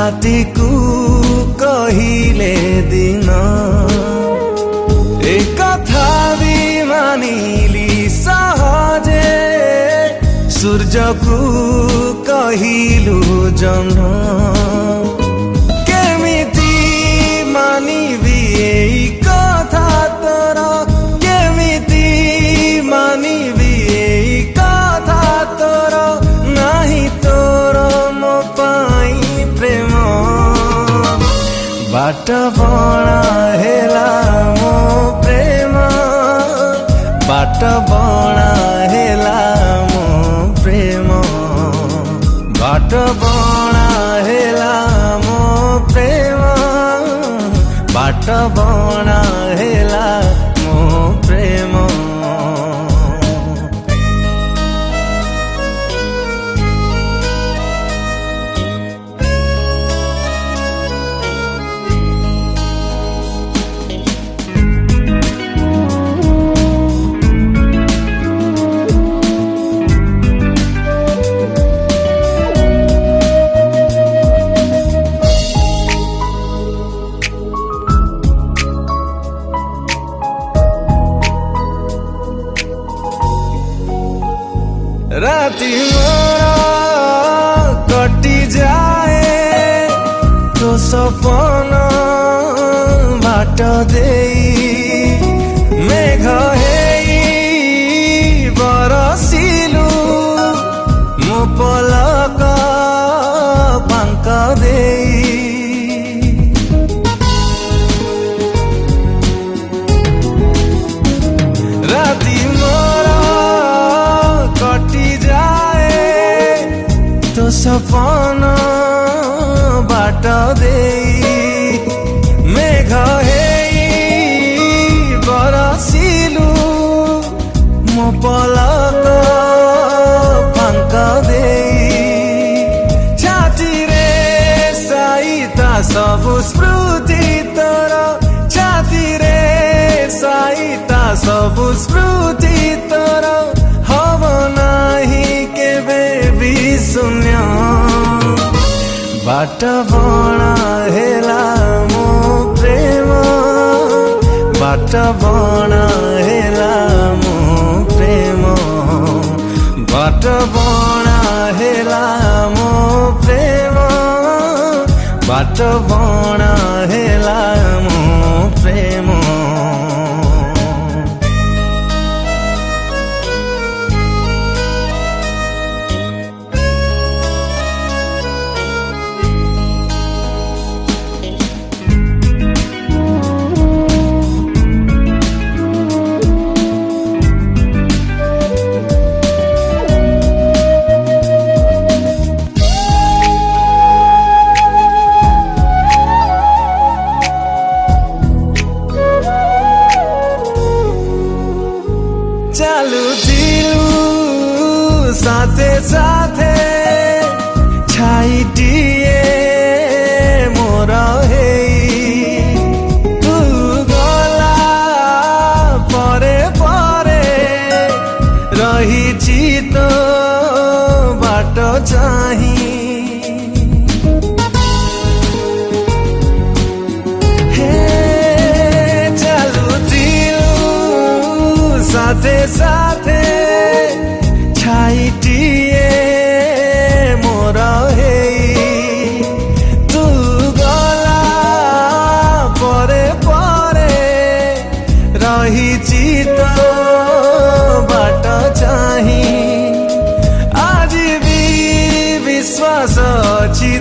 राति को कहिले दिन एक कथा भी मानिली सहजे सूर्य को कहिलु जन्म केमिति मानिबी एई कथा तोर केमिति मानिबी एई कथा तोर नाही तोर मो पाई प्रेम बाट बणा हेला मो प्रेम बाट बणा हेला मो प्रेम बाट बणा हेला मो प्रेम बाट बणा हेला मो प्रेम राति मोरा कटी जाए तो सपन बाट देई मेघ हेई बरसिलु मो पलक पांक देई राति तो सपन बाट देई मेघ हेई बरसिलु मो पलक पांक देई छाती रे साईता सबु स्मृति तोर छाती रे साईता सबु स्मृति तोर हब नाही केबे भी शून्य बाट बणा हेला मो प्रेम बाट बणा हेला मो प्रेम बाट बणा हेला मो प्रेम बाट बणा हेला मो प्रेम चालू दिलु साथे साथे छाइटिए मोर हेई तू गला परे परे रहिछि तो बाट चाही साथे साथे छाइटिए मोर हेई तू गला परे परे रहिछि तो बाट चाही आज भी विश्वास अछि